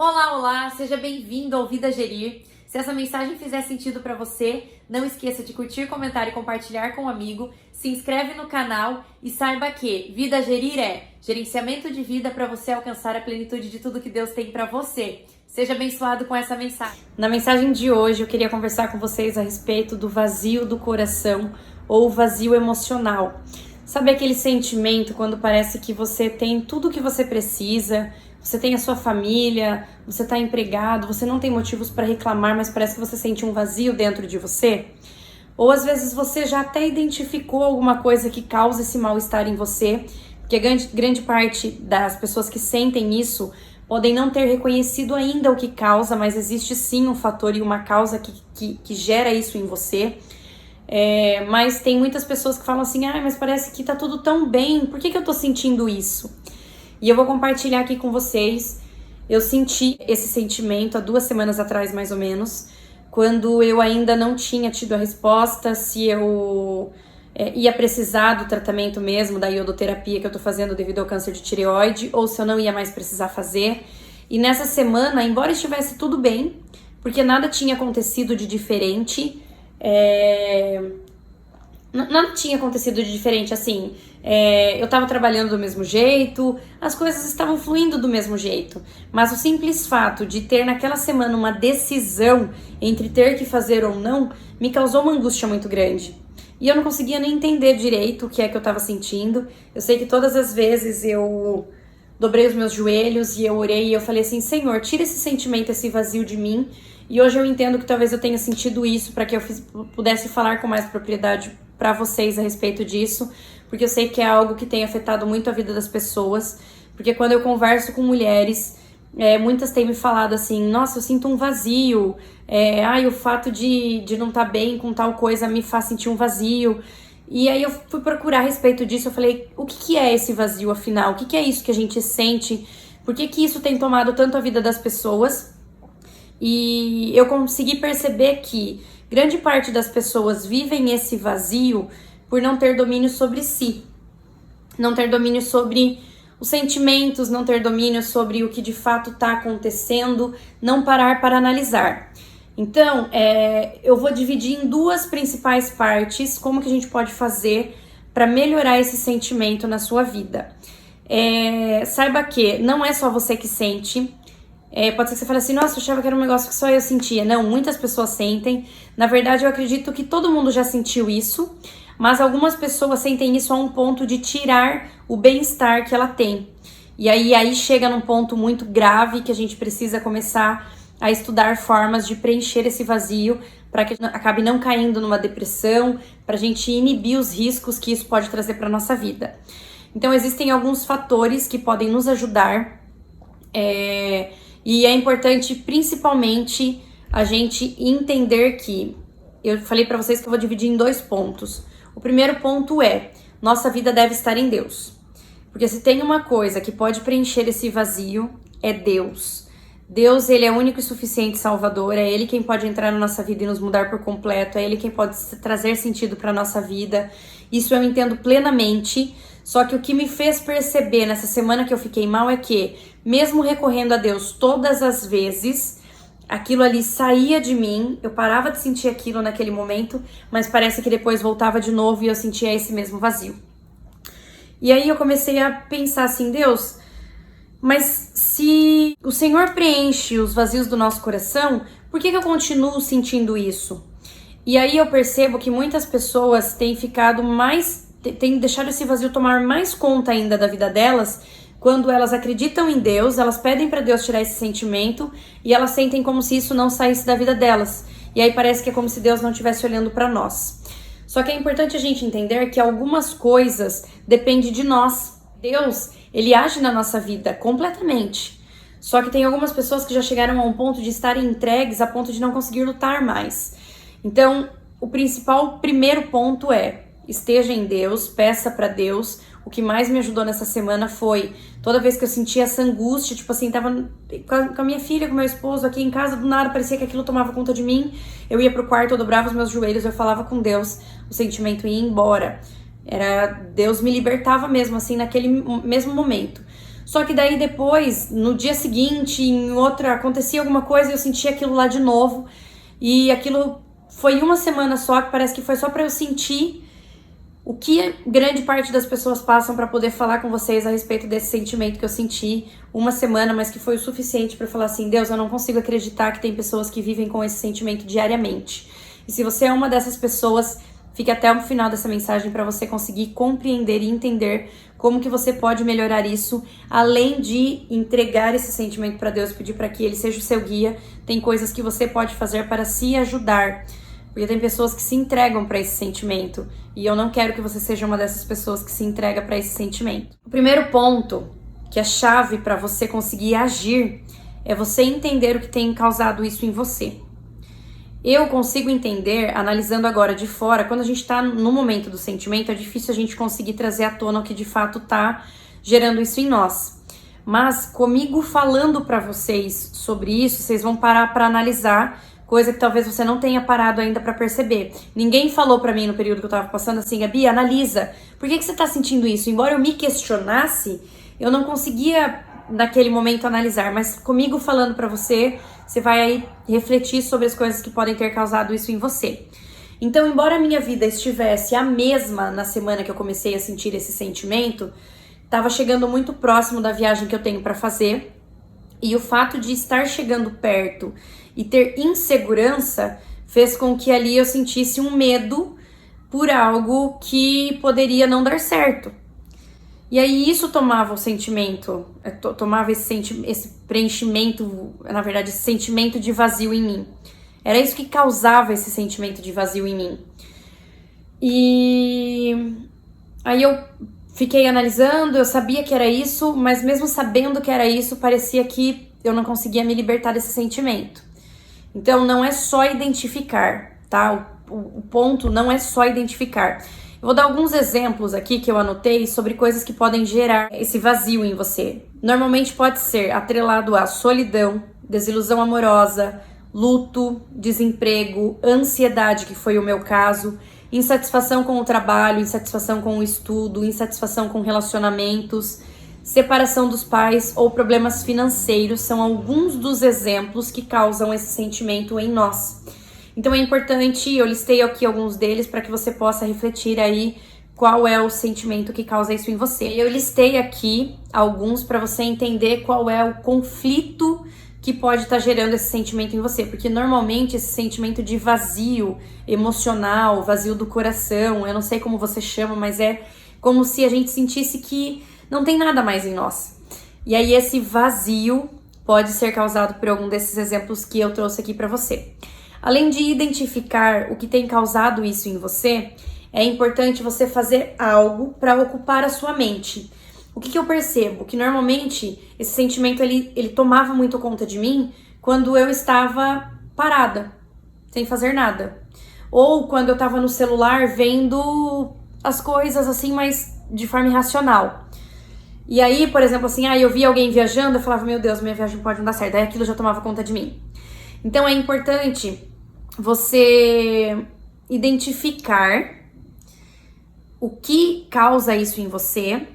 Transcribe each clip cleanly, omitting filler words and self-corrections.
Olá, olá, seja bem-vindo ao Vida Gerir. Se essa mensagem fizer sentido para você, não esqueça de curtir, comentar e compartilhar com um amigo, se inscreve no canal e saiba que Vida Gerir é gerenciamento de vida para você alcançar a plenitude de tudo que Deus tem para você. Seja abençoado com essa mensagem. Na mensagem de hoje, eu queria conversar com vocês a respeito do vazio do coração ou vazio emocional. Sabe aquele sentimento quando parece que você tem tudo o que você precisa, você tem a sua família, você está empregado, você não tem motivos para reclamar, mas parece que você sente um vazio dentro de você? Ou às vezes você já até identificou alguma coisa que causa esse mal-estar em você, porque grande parte das pessoas que sentem isso podem não ter reconhecido ainda o que causa, mas existe sim um fator e uma causa que gera isso em você. Mas tem muitas pessoas que falam assim, mas parece que tá tudo tão bem, por que eu tô sentindo isso? E eu vou compartilhar aqui com vocês. Eu senti esse sentimento há 2 semanas atrás, mais ou menos, quando eu ainda não tinha tido a resposta se eu ia precisar do tratamento mesmo, da iodoterapia que eu tô fazendo devido ao câncer de tireoide, ou se eu não ia mais precisar fazer. E nessa semana, embora estivesse tudo bem, porque nada tinha acontecido de diferente, nada tinha acontecido de diferente, assim, eu tava trabalhando do mesmo jeito, as coisas estavam fluindo do mesmo jeito, mas o simples fato de ter naquela semana uma decisão entre ter que fazer ou não, me causou uma angústia muito grande. E eu não conseguia nem entender direito o que é que eu tava sentindo. Eu sei que todas as vezes eu dobrei os meus joelhos e eu orei e eu falei assim, Senhor, tira esse sentimento, esse vazio de mim. E hoje eu entendo que talvez eu tenha sentido isso para que eu pudesse falar com mais propriedade para vocês a respeito disso, porque eu sei que é algo que tem afetado muito a vida das pessoas, porque quando eu converso com mulheres, muitas têm me falado assim, nossa, eu sinto um vazio, o fato de não estar bem com tal coisa me faz sentir um vazio. E aí eu fui procurar a respeito disso, eu falei, o que é esse vazio afinal? O que é isso que a gente sente? Por que isso tem tomado tanto a vida das pessoas? E eu consegui perceber que grande parte das pessoas vivem esse vazio por não ter domínio sobre si, não ter domínio sobre os sentimentos, não ter domínio sobre o que de fato está acontecendo, não parar para analisar. Então, eu vou dividir em 2 principais partes como que a gente pode fazer para melhorar esse sentimento na sua vida. Saiba que não é só você que sente. Pode ser que você fale assim, nossa, eu achava que era um negócio que só eu sentia. Não, muitas pessoas sentem. Na verdade, eu acredito que todo mundo já sentiu isso, mas algumas pessoas sentem isso a um ponto de tirar o bem-estar que ela tem. E aí chega num ponto muito grave que a gente precisa começar a estudar formas de preencher esse vazio para que acabe não caindo numa depressão, para a gente inibir os riscos que isso pode trazer para nossa vida. Então, existem alguns fatores que podem nos ajudar. E é importante, principalmente, a gente entender que, eu falei para vocês que eu vou dividir em 2 pontos. O primeiro ponto é, nossa vida deve estar em Deus. Porque se tem uma coisa que pode preencher esse vazio, é Deus. Deus, ele é o único e suficiente Salvador, é Ele quem pode entrar na nossa vida e nos mudar por completo, é Ele quem pode trazer sentido para a nossa vida. Isso eu entendo plenamente. Só que o que me fez perceber nessa semana que eu fiquei mal é que, mesmo recorrendo a Deus todas as vezes, aquilo ali saía de mim, eu parava de sentir aquilo naquele momento, mas parece que depois voltava de novo e eu sentia esse mesmo vazio. E aí eu comecei a pensar assim, Deus, mas se o Senhor preenche os vazios do nosso coração, por que eu continuo sentindo isso? E aí eu percebo que muitas pessoas têm deixado esse vazio tomar mais conta ainda da vida delas, quando elas acreditam em Deus, elas pedem para Deus tirar esse sentimento e elas sentem como se isso não saísse da vida delas. E aí parece que é como se Deus não estivesse olhando para nós. Só que é importante a gente entender que algumas coisas dependem de nós. Deus, ele age na nossa vida completamente. Só que tem algumas pessoas que já chegaram a um ponto de estarem entregues a ponto de não conseguir lutar mais. Então, o primeiro ponto é, esteja em Deus, peça para Deus. O que mais me ajudou nessa semana foi, toda vez que eu sentia essa angústia, tipo assim, tava com a minha filha, com meu esposo aqui em casa, do nada parecia que aquilo tomava conta de mim, eu ia pro quarto, eu dobrava os meus joelhos, eu falava com Deus, o sentimento ia embora. Deus me libertava mesmo assim naquele mesmo momento. Só que daí depois, no dia seguinte, em outra, acontecia alguma coisa e eu sentia aquilo lá de novo. E aquilo foi uma semana só, que parece que foi só pra eu sentir o que grande parte das pessoas passam pra poder falar com vocês a respeito desse sentimento que eu senti uma semana, mas que foi o suficiente pra falar assim, Deus, eu não consigo acreditar que tem pessoas que vivem com esse sentimento diariamente. E se você é uma dessas pessoas, fique até o final dessa mensagem para você conseguir compreender e entender como que você pode melhorar isso, além de entregar esse sentimento para Deus, pedir para que Ele seja o seu guia. Tem coisas que você pode fazer para se ajudar, porque tem pessoas que se entregam para esse sentimento, e eu não quero que você seja uma dessas pessoas que se entrega para esse sentimento. O primeiro ponto, que é chave para você conseguir agir, é você entender o que tem causado isso em você. Eu consigo entender, analisando agora de fora, quando a gente tá no momento do sentimento, é difícil a gente conseguir trazer à tona o que de fato tá gerando isso em nós. Mas comigo falando pra vocês sobre isso, vocês vão parar pra analisar, coisa que talvez você não tenha parado ainda pra perceber. Ninguém falou pra mim no período que eu tava passando assim, Gabi, analisa, por que você tá sentindo isso? Embora eu me questionasse, eu não conseguia naquele momento analisar, mas comigo falando pra você, você vai aí refletir sobre as coisas que podem ter causado isso em você. Então, embora a minha vida estivesse a mesma na semana que eu comecei a sentir esse sentimento, estava chegando muito próximo da viagem que eu tenho para fazer, e o fato de estar chegando perto e ter insegurança fez com que ali eu sentisse um medo por algo que poderia não dar certo. E aí isso tomava o sentimento, tomava esse preenchimento, na verdade, esse sentimento de vazio em mim. Era isso que causava esse sentimento de vazio em mim. E aí eu fiquei analisando, eu sabia que era isso, mas mesmo sabendo que era isso, parecia que eu não conseguia me libertar desse sentimento. Então não é só identificar, tá? O ponto não é só identificar. Eu vou dar alguns exemplos aqui que eu anotei sobre coisas que podem gerar esse vazio em você. Normalmente pode ser atrelado a solidão, desilusão amorosa, luto, desemprego, ansiedade, que foi o meu caso, insatisfação com o trabalho, insatisfação com o estudo, insatisfação com relacionamentos, separação dos pais ou problemas financeiros são alguns dos exemplos que causam esse sentimento em nós. Então é importante, eu listei aqui alguns deles para que você possa refletir aí qual é o sentimento que causa isso em você. Eu listei aqui alguns para você entender qual é o conflito que pode estar gerando esse sentimento em você, porque normalmente esse sentimento de vazio emocional, vazio do coração, eu não sei como você chama, mas é como se a gente sentisse que não tem nada mais em nós. E aí esse vazio pode ser causado por algum desses exemplos que eu trouxe aqui para você. Além de identificar o que tem causado isso em você, é importante você fazer algo para ocupar a sua mente. O que eu percebo? Que normalmente esse sentimento ele tomava muito conta de mim quando eu estava parada, sem fazer nada. Ou quando eu estava no celular vendo as coisas assim, mas de forma irracional. E aí, por exemplo, assim, eu via alguém viajando, eu falava, meu Deus, minha viagem pode não dar certo. Aí aquilo já tomava conta de mim. Então é importante você identificar o que causa isso em você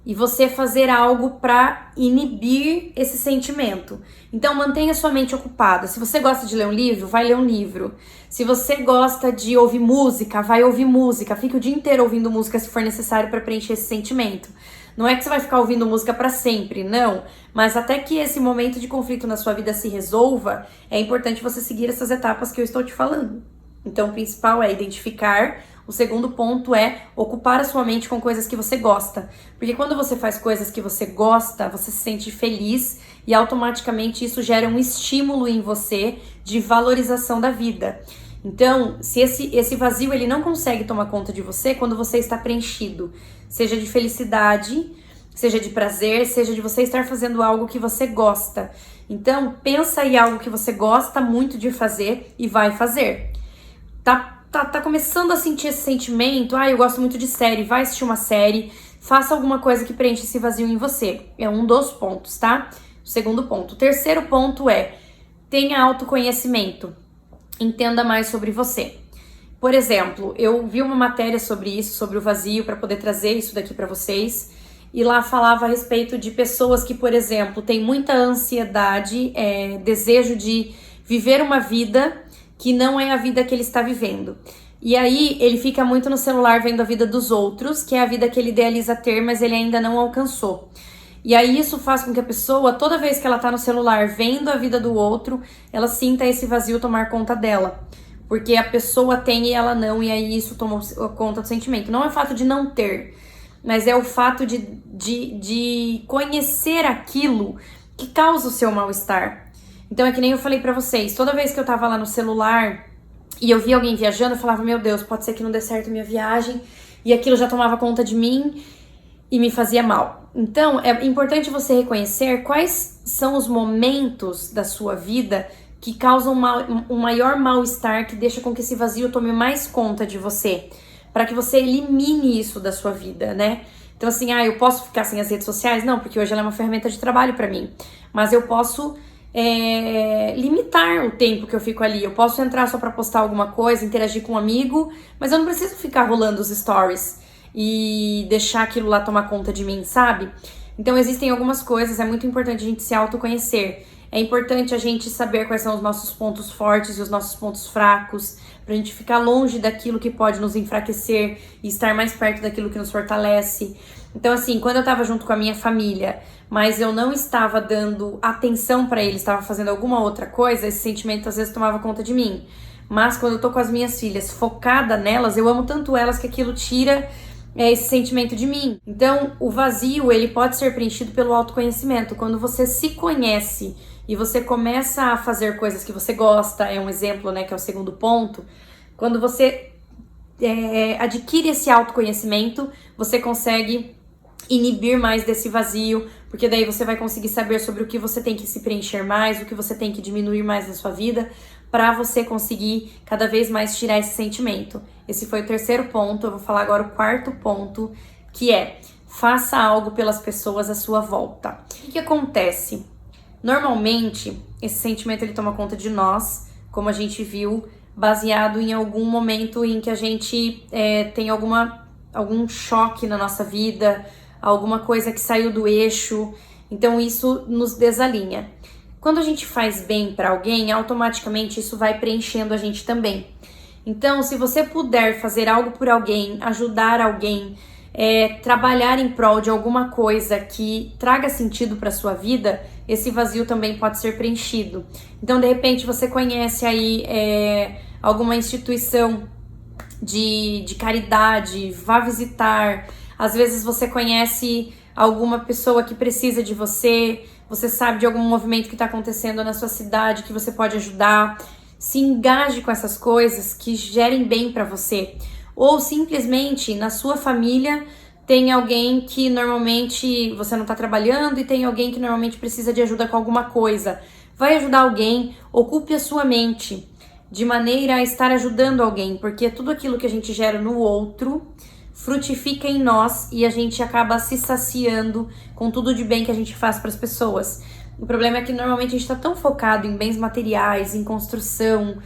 e você fazer algo para inibir esse sentimento. Então mantenha sua mente ocupada. Se você gosta de ler um livro, vai ler um livro. Se você gosta de ouvir música, vai ouvir música. Fique o dia inteiro ouvindo música se for necessário para preencher esse sentimento. Não é que você vai ficar ouvindo música para sempre, não. Mas até que esse momento de conflito na sua vida se resolva, é importante você seguir essas etapas que eu estou te falando. Então, o principal é identificar. O segundo ponto é ocupar a sua mente com coisas que você gosta. Porque quando você faz coisas que você gosta, você se sente feliz e automaticamente isso gera um estímulo em você de valorização da vida. Então, se esse vazio ele não consegue tomar conta de você quando você está preenchido, seja de felicidade, seja de prazer, seja de você estar fazendo algo que você gosta. Então, pensa em algo que você gosta muito de fazer e vai fazer. Tá começando a sentir esse sentimento, eu gosto muito de série, vai assistir uma série, faça alguma coisa que preencha esse vazio em você. É um dos pontos, tá? O segundo ponto. O terceiro ponto é, tenha autoconhecimento. Entenda mais sobre você. Por exemplo, eu vi uma matéria sobre isso, sobre o vazio, para poder trazer isso daqui para vocês. e lá falava a respeito de pessoas que, por exemplo, têm muita ansiedade, desejo de viver uma vida que não é a vida que ele está vivendo. E aí ele fica muito no celular vendo a vida dos outros, que é a vida que ele idealiza ter, mas ele ainda não alcançou. E aí isso faz com que a pessoa, toda vez que ela tá no celular vendo a vida do outro, ela sinta esse vazio tomar conta dela. Porque a pessoa tem e ela não, e aí isso toma conta do sentimento. Não é o fato de não ter, mas é o fato de conhecer aquilo que causa o seu mal-estar. Então é que nem eu falei pra vocês, toda vez que eu tava lá no celular e eu via alguém viajando, eu falava, meu Deus, pode ser que não dê certo a minha viagem, e aquilo já tomava conta de mim e me fazia mal. Então é importante você reconhecer quais são os momentos da sua vida que causam um maior mal-estar, que deixa com que esse vazio tome mais conta de você, para que você elimine isso da sua vida, né? Então assim, eu posso ficar sem as redes sociais? Não, porque hoje ela é uma ferramenta de trabalho para mim, mas eu posso limitar o tempo que eu fico ali. Eu posso entrar só para postar alguma coisa, interagir com um amigo, mas eu não preciso ficar rolando os stories e deixar aquilo lá tomar conta de mim, sabe? Então existem algumas coisas, é muito importante a gente se autoconhecer. É importante a gente saber quais são os nossos pontos fortes e os nossos pontos fracos, pra gente ficar longe daquilo que pode nos enfraquecer e estar mais perto daquilo que nos fortalece. Então assim, quando eu tava junto com a minha família, mas eu não estava dando atenção pra eles, estava fazendo alguma outra coisa, esse sentimento às vezes tomava conta de mim. Mas quando eu tô com as minhas filhas focada nelas, eu amo tanto elas que aquilo tira esse sentimento de mim. Então, o vazio, ele pode ser preenchido pelo autoconhecimento. Quando você se conhece e você começa a fazer coisas que você gosta, é um exemplo, né, que é o segundo ponto. Quando você adquire esse autoconhecimento, você consegue inibir mais desse vazio, porque daí você vai conseguir saber sobre o que você tem que se preencher mais, o que você tem que diminuir mais na sua vida, para você conseguir cada vez mais tirar esse sentimento. Esse foi o terceiro ponto. Eu vou falar agora o quarto ponto, que é: faça algo pelas pessoas à sua volta. O que acontece? Normalmente, esse sentimento ele toma conta de nós, como a gente viu, baseado em algum momento em que a gente tem algum choque na nossa vida, alguma coisa que saiu do eixo, então isso nos desalinha. Quando a gente faz bem para alguém, automaticamente isso vai preenchendo a gente também. Então, se você puder fazer algo por alguém, ajudar alguém, trabalhar em prol de alguma coisa que traga sentido para sua vida, esse vazio também pode ser preenchido. Então, de repente, você conhece aí alguma instituição de caridade, vá visitar. Às vezes você conhece alguma pessoa que precisa de você, você sabe de algum movimento que está acontecendo na sua cidade que você pode ajudar. Se engaje com essas coisas que gerem bem para você. Ou simplesmente na sua família tem alguém que normalmente você não está trabalhando e tem alguém que normalmente precisa de ajuda com alguma coisa. Vai ajudar alguém, ocupe a sua mente de maneira a estar ajudando alguém, porque tudo aquilo que a gente gera no outro frutifica em nós e a gente acaba se saciando com tudo de bem que a gente faz para as pessoas. O problema é que normalmente a gente está tão focado em bens materiais, em construção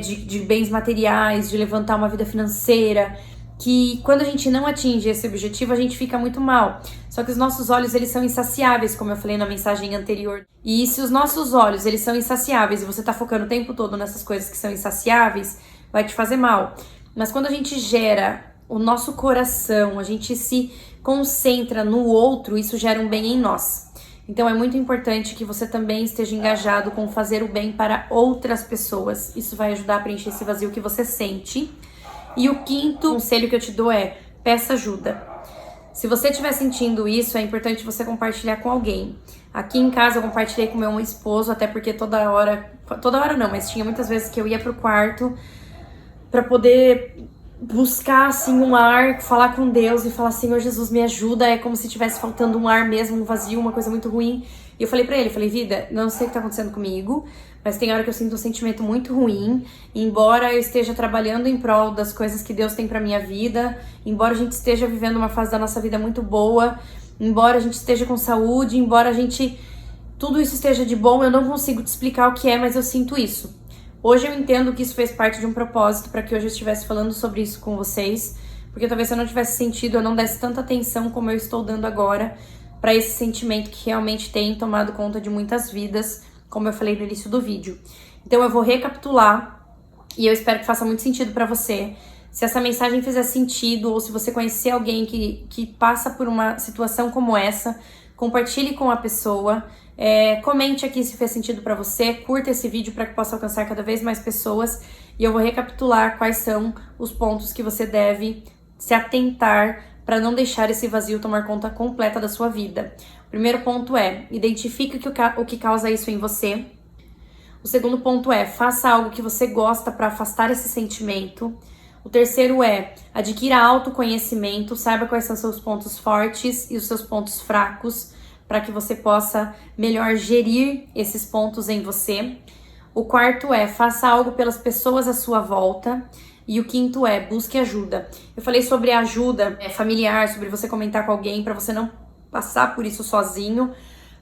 de bens materiais, de levantar uma vida financeira, que quando a gente não atinge esse objetivo, a gente fica muito mal. Só que os nossos olhos, eles são insaciáveis, como eu falei na mensagem anterior. E se os nossos olhos, eles são insaciáveis e você tá focando o tempo todo nessas coisas que são insaciáveis, vai te fazer mal. Mas quando a gente gera o nosso coração, a gente se concentra no outro, isso gera um bem em nós. Então é muito importante que você também esteja engajado com fazer o bem para outras pessoas. Isso vai ajudar a preencher esse vazio que você sente. E o quinto conselho que eu te dou é: peça ajuda. Se você estiver sentindo isso, é importante você compartilhar com alguém. Aqui em casa eu compartilhei com meu esposo, até porque toda hora não, mas tinha muitas vezes que eu ia pro quarto para poder buscar assim um ar, falar com Deus e falar: Senhor Jesus, me ajuda. É como se tivesse faltando um ar mesmo, um vazio, uma coisa muito ruim. E eu falei pra ele, vida, não sei o que tá acontecendo comigo, mas tem hora que eu sinto um sentimento muito ruim, embora eu esteja trabalhando em prol das coisas que Deus tem pra minha vida, embora a gente esteja vivendo uma fase da nossa vida muito boa, embora a gente esteja com saúde, embora tudo isso esteja de bom, eu não consigo te explicar o que é, mas eu sinto isso. Hoje eu entendo que isso fez parte de um propósito para que hoje eu estivesse falando sobre isso com vocês, porque talvez se eu não tivesse sentido, eu não desse tanta atenção como eu estou dando agora para esse sentimento que realmente tem tomado conta de muitas vidas, como eu falei no início do vídeo. Então eu vou recapitular e eu espero que faça muito sentido para você. Se essa mensagem fizer sentido, ou se você conhecer alguém que passa por uma situação como essa, compartilhe com a pessoa. Comente aqui se fez sentido para você, curta esse vídeo para que possa alcançar cada vez mais pessoas. E eu vou recapitular quais são os pontos que você deve se atentar para não deixar esse vazio tomar conta completa da sua vida. O primeiro ponto é, identifique o que causa isso em você. O segundo ponto é, faça algo que você gosta para afastar esse sentimento. O terceiro é, adquira autoconhecimento, saiba quais são seus pontos fortes e os seus pontos fracos, para que você possa melhor gerir esses pontos em você. O quarto é, faça algo pelas pessoas à sua volta. E o quinto é, busque ajuda. Eu falei sobre ajuda familiar, sobre você comentar com alguém, para você não passar por isso sozinho.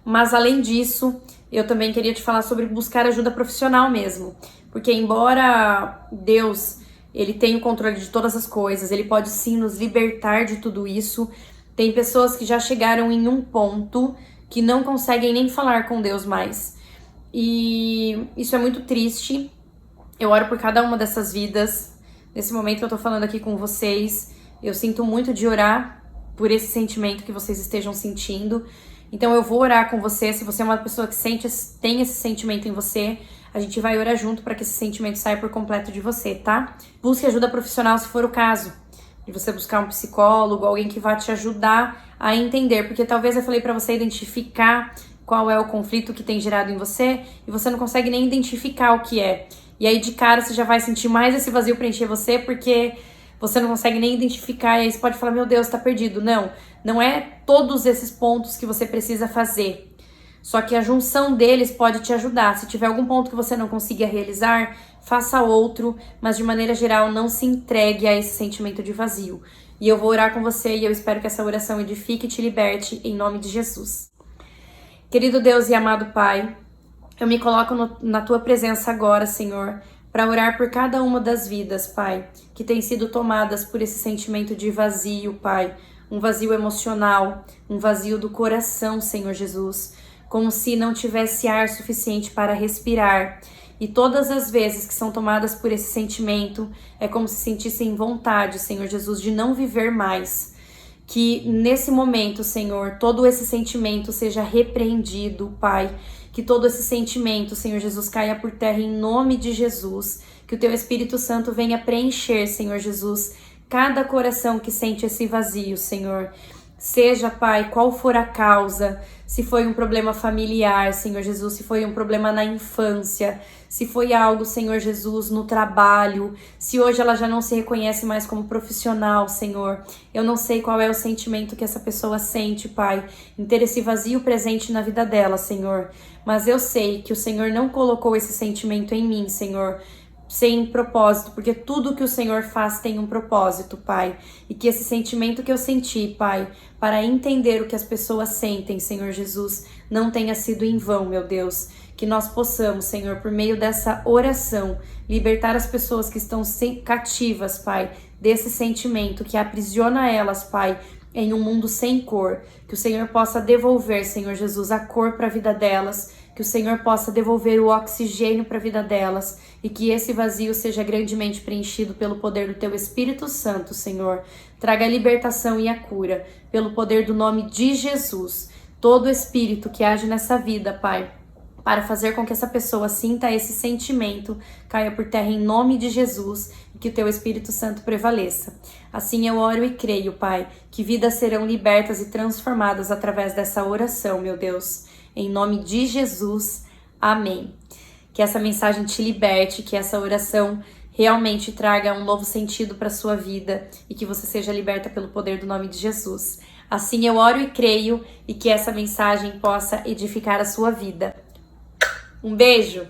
Mas além disso, eu também queria te falar sobre buscar ajuda profissional mesmo. Porque embora Deus, ele tem o controle de todas as coisas, ele pode sim nos libertar de tudo isso. Tem pessoas que já chegaram em um ponto que não conseguem nem falar com Deus mais. E isso é muito triste. Eu oro por cada uma dessas vidas. Nesse momento que eu tô falando aqui com vocês, eu sinto muito de orar por esse sentimento que vocês estejam sentindo. Então eu vou orar com você. Se você é uma pessoa que tem esse sentimento em você, a gente vai orar junto para que esse sentimento saia por completo de você, tá? Busque ajuda profissional se for o caso. De você buscar um psicólogo, alguém que vá te ajudar a entender. Porque talvez eu falei para você identificar qual é o conflito que tem gerado em você e você não consegue nem identificar o que é. E aí de cara você já vai sentir mais esse vazio preencher você porque você não consegue nem identificar. E aí você pode falar, meu Deus, tá perdido. Não é todos esses pontos que você precisa fazer. Só que a junção deles pode te ajudar. Se tiver algum ponto que você não consiga realizar, faça outro. Mas de maneira geral, não se entregue a esse sentimento de vazio. E eu vou orar com você e eu espero que essa oração edifique e te liberte em nome de Jesus. Querido Deus e amado Pai, eu me coloco na Tua presença agora, Senhor, para orar por cada uma das vidas, Pai, que têm sido tomadas por esse sentimento de vazio, Pai. Um vazio emocional, um vazio do coração, Senhor Jesus. Como se não tivesse ar suficiente para respirar. E todas as vezes que são tomadas por esse sentimento, é como se sentissem vontade, Senhor Jesus, de não viver mais. Que nesse momento, Senhor, todo esse sentimento seja repreendido, Pai. Que todo esse sentimento, Senhor Jesus, caia por terra em nome de Jesus. Que o Teu Espírito Santo venha preencher, Senhor Jesus, cada coração que sente esse vazio, Senhor. Seja, Pai, qual for a causa, se foi um problema familiar, Senhor Jesus, se foi um problema na infância, se foi algo, Senhor Jesus, no trabalho, se hoje ela já não se reconhece mais como profissional, Senhor. Eu não sei qual é o sentimento que essa pessoa sente, Pai, em ter esse vazio presente na vida dela, Senhor. Mas eu sei que o Senhor não colocou esse sentimento em mim, Senhor, sem propósito, porque tudo que o Senhor faz tem um propósito, Pai. E que esse sentimento que eu senti, Pai, para entender o que as pessoas sentem, Senhor Jesus, não tenha sido em vão, meu Deus. Que nós possamos, Senhor, por meio dessa oração, libertar as pessoas que estão cativas, Pai, desse sentimento que aprisiona elas, Pai, em um mundo sem cor. Que o Senhor possa devolver, Senhor Jesus, a cor para a vida delas. Que o Senhor possa devolver o oxigênio para a vida delas e que esse vazio seja grandemente preenchido pelo poder do Teu Espírito Santo, Senhor. Traga a libertação e a cura pelo poder do nome de Jesus. Todo espírito que age nessa vida, Pai, para fazer com que essa pessoa sinta esse sentimento, caia por terra em nome de Jesus e que o Teu Espírito Santo prevaleça. Assim eu oro e creio, Pai, que vidas serão libertas e transformadas através dessa oração, meu Deus. Em nome de Jesus, amém. Que essa mensagem te liberte, que essa oração realmente traga um novo sentido para a sua vida e que você seja liberta pelo poder do nome de Jesus. Assim eu oro e creio e que essa mensagem possa edificar a sua vida. Um beijo!